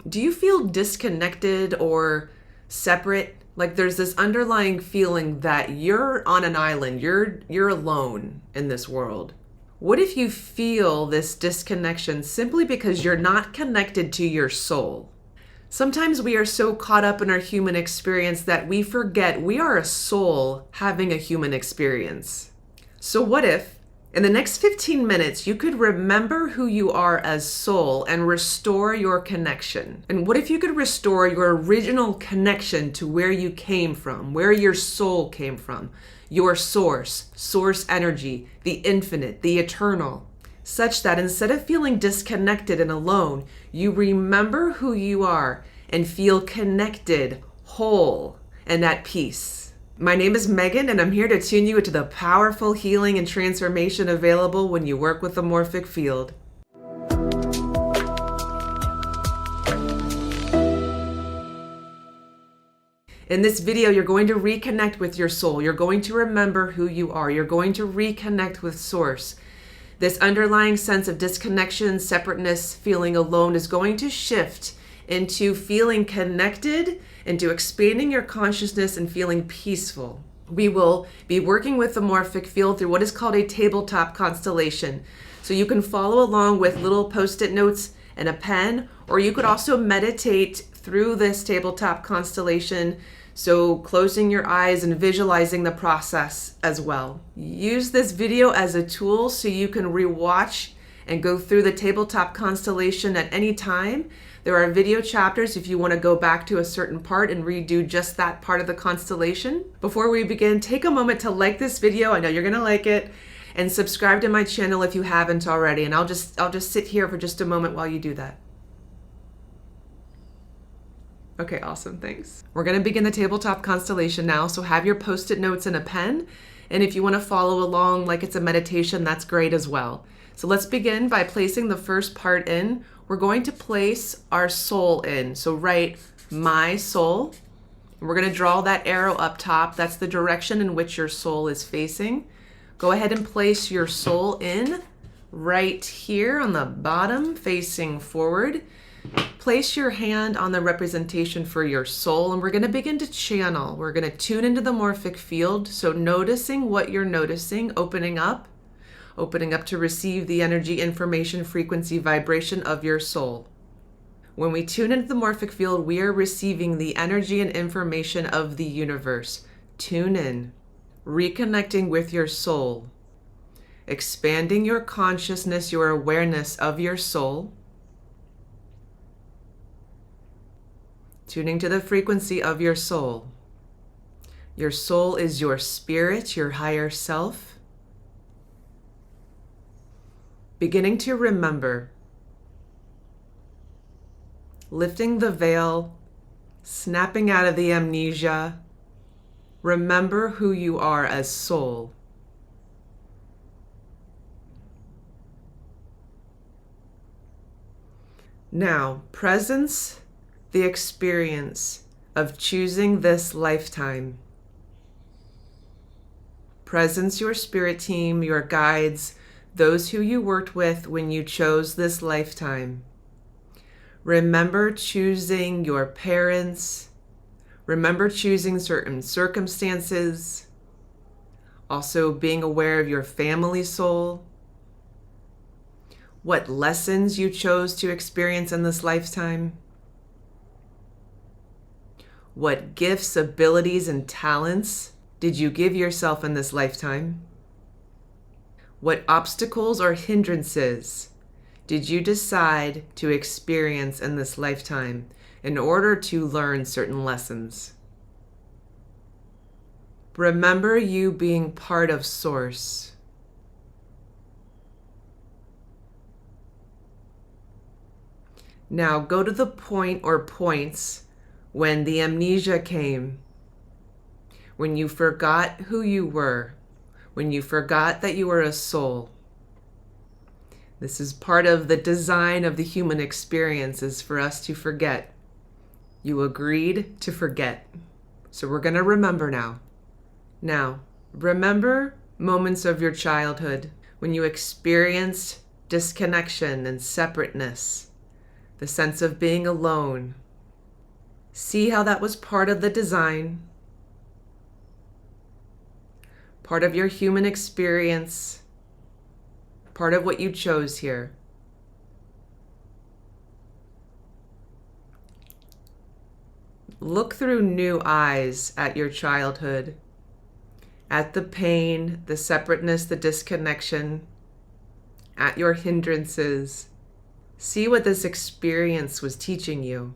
Do you feel disconnected or separate? Like there's this underlying feeling that you're on an island, you're alone in this world. What if you feel this disconnection simply because you're not connected to your soul? Sometimes we are so caught up in our human experience that we forget we are a soul having a human experience. So what if in the next 15 minutes, you could remember who you are as soul and restore your connection? And what if you could restore your original connection to where you came from, where your soul came from, your source energy, the infinite, the eternal, such that instead of feeling disconnected and alone, you remember who you are and feel connected, whole, and at peace. My name is Megan, and I'm here to tune you into the powerful healing and transformation available when you work with the Morphic Field. In this video, you're going to reconnect with your soul. You're going to remember who you are. You're going to reconnect with Source. This underlying sense of disconnection, separateness, feeling alone is going to shift into feeling connected, into expanding your consciousness and feeling peaceful. We will be working with the Morphic Field through what is called a Tabletop Constellation. So you can follow along with little post-it notes and a pen, or you could also meditate through this Tabletop Constellation, so closing your eyes and visualizing the process as well. Use this video as a tool so you can rewatch and go through the Tabletop Constellation at any time. There are video chapters if you want to go back to a certain part and redo just that part of the constellation. Before we begin, take a moment to like this video. I know you're going to like it. And subscribe to my channel if you haven't already. And I'll just sit here for just a moment while you do that. Okay, awesome, thanks. We're going to begin the Tabletop Constellation now, so have your post-it notes and a pen. And if you want to follow along like it's a meditation, that's great as well. So let's begin by placing the first part in. We're going to place our soul in. So write my soul. We're going to draw that arrow up top. That's the direction in which your soul is facing. Go ahead and place your soul in right here on the bottom, facing forward. Place your hand on the representation for your soul, and we're going to begin to channel. We're going to tune into the Morphic Field. So noticing what you're noticing, opening up to receive the energy, information, frequency, vibration of your soul. When we tune into the Morphic Field, we are receiving the energy and information of the universe. Tune in, reconnecting with your soul, expanding your consciousness, your awareness of your soul, tuning to the frequency of your soul. Your soul is your spirit, your higher self. Beginning to remember, lifting the veil, snapping out of the amnesia. Remember who you are as soul. Now, presence the experience of choosing this lifetime. Presence your spirit team, your guides, those who you worked with when you chose this lifetime. Remember choosing your parents. Remember choosing certain circumstances. Also being aware of your family soul. What lessons you chose to experience in this lifetime. What gifts, abilities, and talents did you give yourself in this lifetime? What obstacles or hindrances did you decide to experience in this lifetime in order to learn certain lessons? Remember you being part of Source. Now go to the point or points when the amnesia came, when you forgot who you were, when you forgot that you were a soul. This is part of the design of the human experience, is for us to forget. You agreed to forget. So we're going to remember now. Now, remember moments of your childhood when you experienced disconnection and separateness. the sense of being alone. See how that was part of the design, part of your human experience, part of what you chose here. Look through new eyes at your childhood, at the pain, the separateness, the disconnection, at your hindrances. See what this experience was teaching you,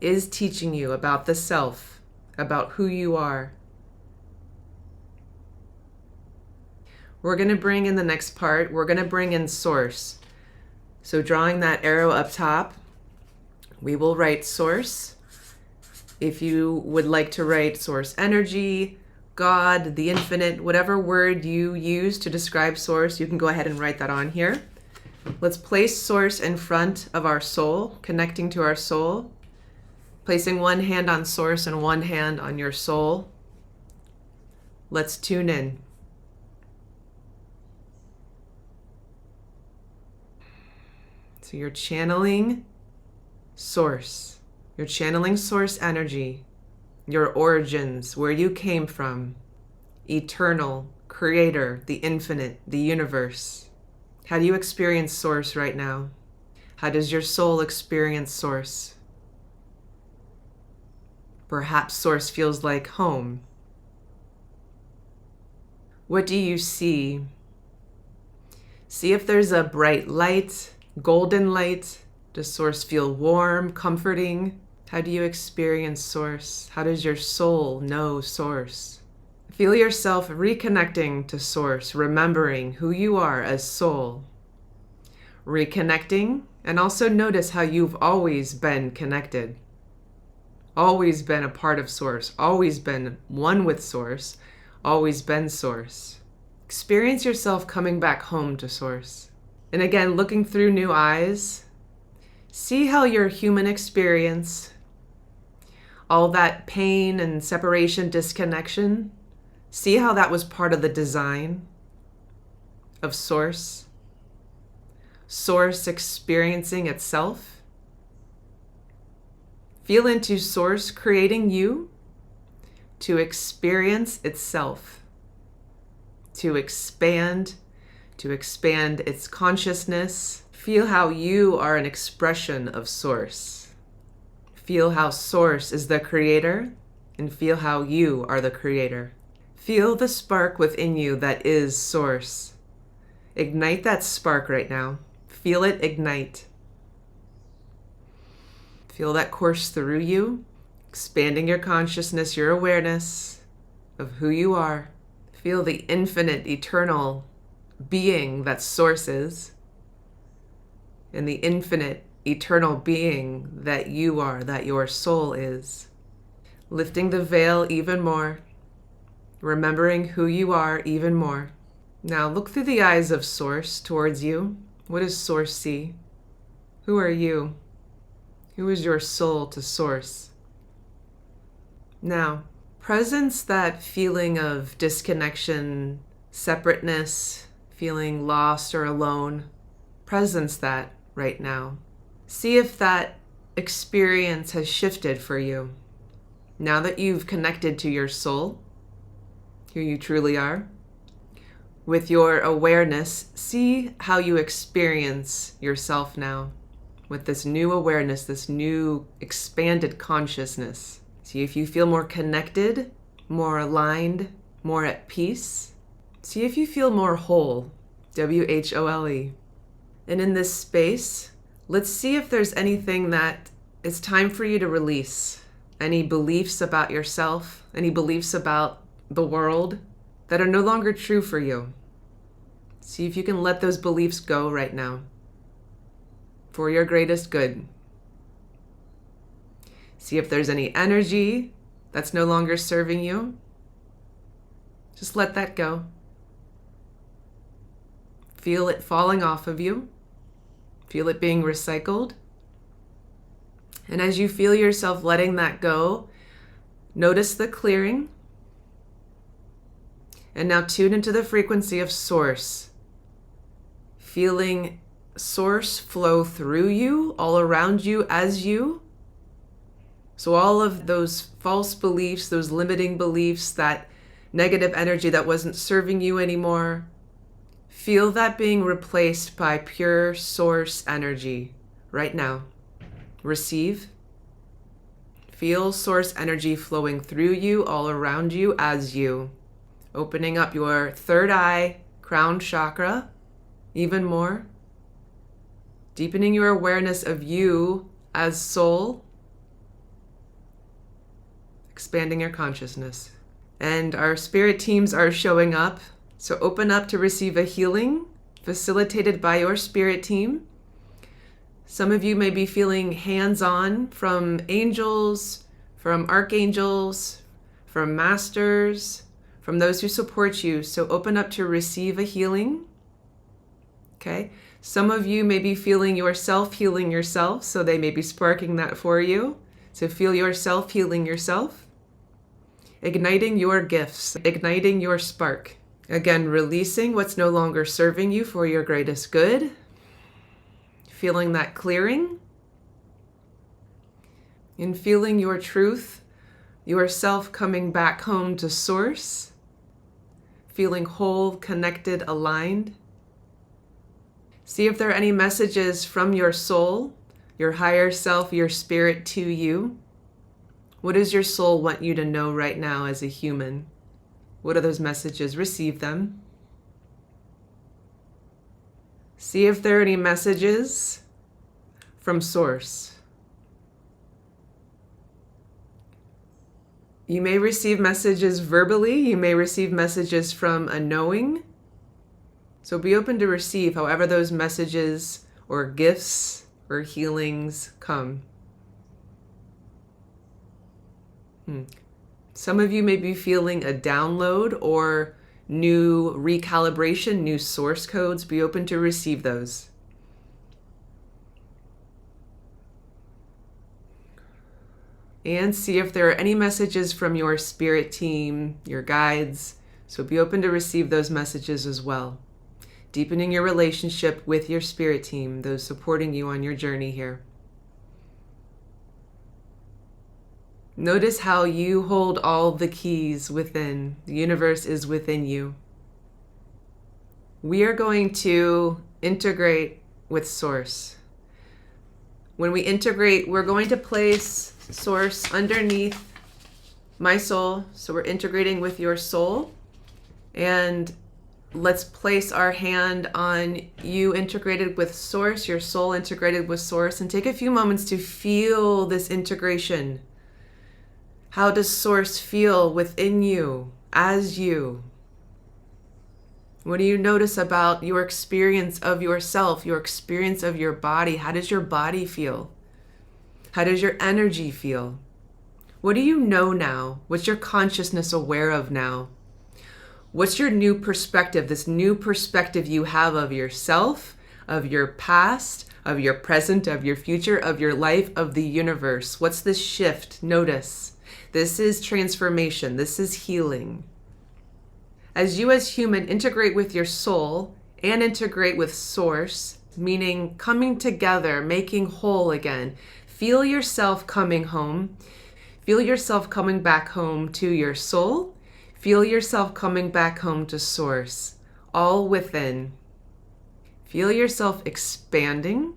is teaching you about the self, about who you are. We're going to bring in the next part, we're going to bring in source. So drawing that arrow up top, we will write source. If you would like to write source energy, God, the infinite, whatever word you use to describe source, you can go ahead and write that on here. Let's place source in front of our soul, connecting to our soul, placing one hand on source and one hand on your soul. Let's tune in. So you're channeling source. You're channeling source energy, your origins, where you came from, eternal, creator, the infinite, the universe. How do you experience source right now? How does your soul experience source? Perhaps source feels like home. What do you see? See if there's a bright light, golden light. Does source feel warm, comforting? How do you experience source? How does your soul know source? Feel yourself reconnecting to source, remembering who you are as soul. Reconnecting, and also notice how you've always been connected. Always been a part of source, always been one with source, always been source. Experience yourself coming back home to source. And again, looking through new eyes, see how your human experience, all that pain and separation, disconnection, see how that was part of the design of source. Source experiencing itself. Feel into source creating you to experience itself, to expand its consciousness. Feel how you are an expression of source. Feel how source is the creator, and feel how you are the creator. Feel the spark within you that is source. Ignite that spark right now. Feel it ignite. Feel that course through you, expanding your consciousness, your awareness of who you are. Feel the infinite, eternal being that source is, and the infinite, eternal being that you are, that your soul is. Lifting the veil even more, remembering who you are even more. Now look through the eyes of source towards you. What does source see? Who are you? Who is your soul to source? Now, presence that feeling of disconnection, separateness, feeling lost or alone. Presence that right now. See if that experience has shifted for you. Now that you've connected to your soul, who you truly are, with your awareness, see how you experience yourself now with this new awareness, this new expanded consciousness. See if you feel more connected, more aligned, more at peace. See if you feel more whole, W-H-O-L-E. And in this space, let's see if there's anything that it's time for you to release. Any beliefs about yourself, any beliefs about the world that are no longer true for you. See if you can let those beliefs go right now for your greatest good. See if there's any energy that's no longer serving you. Just let that go. Feel it falling off of you. Feel it being recycled. And as you feel yourself letting that go, notice the clearing. And now tune into the frequency of source. Feeling source flow through you, all around you, as you. So all of those false beliefs, those limiting beliefs, that negative energy that wasn't serving you anymore, feel that being replaced by pure source energy right now. Receive. Feel source energy flowing through you, all around you, as you. Opening up your third eye, crown chakra, even more. Deepening your awareness of you as soul. Expanding your consciousness. And our spirit teams are showing up. So open up to receive a healing facilitated by your spirit team. Some of you may be feeling hands-on from angels, from archangels, from masters, from those who support you. So open up to receive a healing. Okay. Some of you may be feeling yourself healing yourself, so they may be sparking that for you. So feel yourself healing yourself. Igniting your gifts, igniting your spark. Again, releasing what's no longer serving you for your greatest good. Feeling that clearing. And feeling your truth, yourself coming back home to source. Feeling whole, connected, aligned. See if there are any messages from your soul, your higher self, your spirit to you. What does your soul want you to know right now as a human? What are those messages? Receive them. See if there are any messages from source. You may receive messages verbally. You may receive messages from a knowing. So be open to receive however those messages or gifts or healings come. Some of you may be feeling a download or new recalibration, new source codes. Be open to receive those. And see if there are any messages from your spirit team, your guides. So be open to receive those messages as well. Deepening your relationship with your spirit team, those supporting you on your journey here. Notice how you hold all the keys within. The universe is within you. We are going to integrate with source. When we integrate, we're going to place source underneath my soul. So we're integrating with your soul. And let's place our hand on you integrated with source, your soul integrated with source, and take a few moments to feel this integration. How does source feel within you, as you? What do you notice about your experience of yourself, your experience of your body? How does your body feel? How does your energy feel? What do you know now? What's your consciousness aware of now? What's your new perspective, this new perspective you have of yourself, of your past, of your present, of your future, of your life, of the universe? What's this shift? Notice. This is transformation. This is healing. As you as human integrate with your soul and integrate with source, meaning coming together, making whole again, feel yourself coming home. Feel yourself coming back home to your soul. Feel yourself coming back home to source, all within. Feel yourself expanding,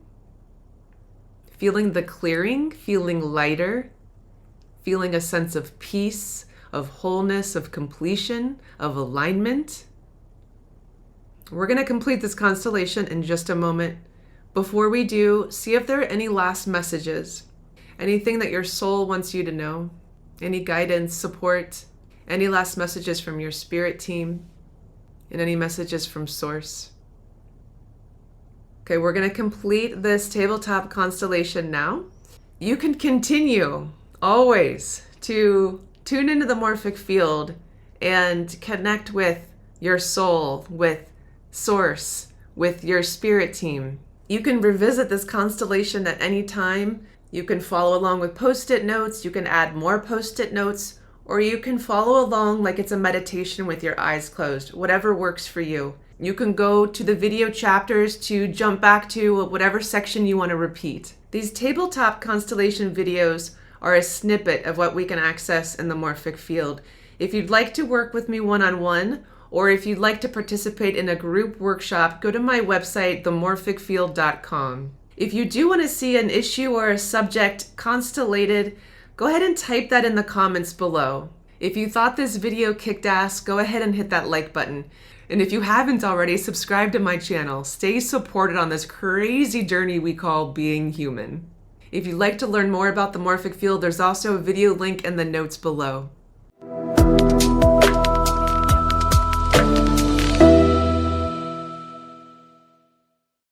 feeling the clearing, feeling lighter, feeling a sense of peace, of wholeness, of completion, of alignment. We're going to complete this constellation in just a moment. Before we do, see if there are any last messages, anything that your soul wants you to know, any guidance, support, any last messages from your spirit team, and any messages from source. Okay, we're going to complete this tabletop constellation now. You can continue always to tune into the Morphic Field and connect with your soul, with source, with your spirit team. You can revisit this constellation at any time. You can follow along with post-it notes. You can add more post-it notes, or you can follow along like it's a meditation with your eyes closed, whatever works for you. You can go to the video chapters to jump back to whatever section you want to repeat. These tabletop constellation videos are a snippet of what we can access in the Morphic Field. If you'd like to work with me one-on-one, or if you'd like to participate in a group workshop, go to my website, themorphicfield.com. If you do want to see an issue or a subject constellated, go ahead and type that in the comments below. If you thought this video kicked ass, go ahead and hit that like button. And if you haven't already, subscribe to my channel. Stay supported on this crazy journey we call being human. If you'd like to learn more about the Morphic Field, there's also a video link in the notes below.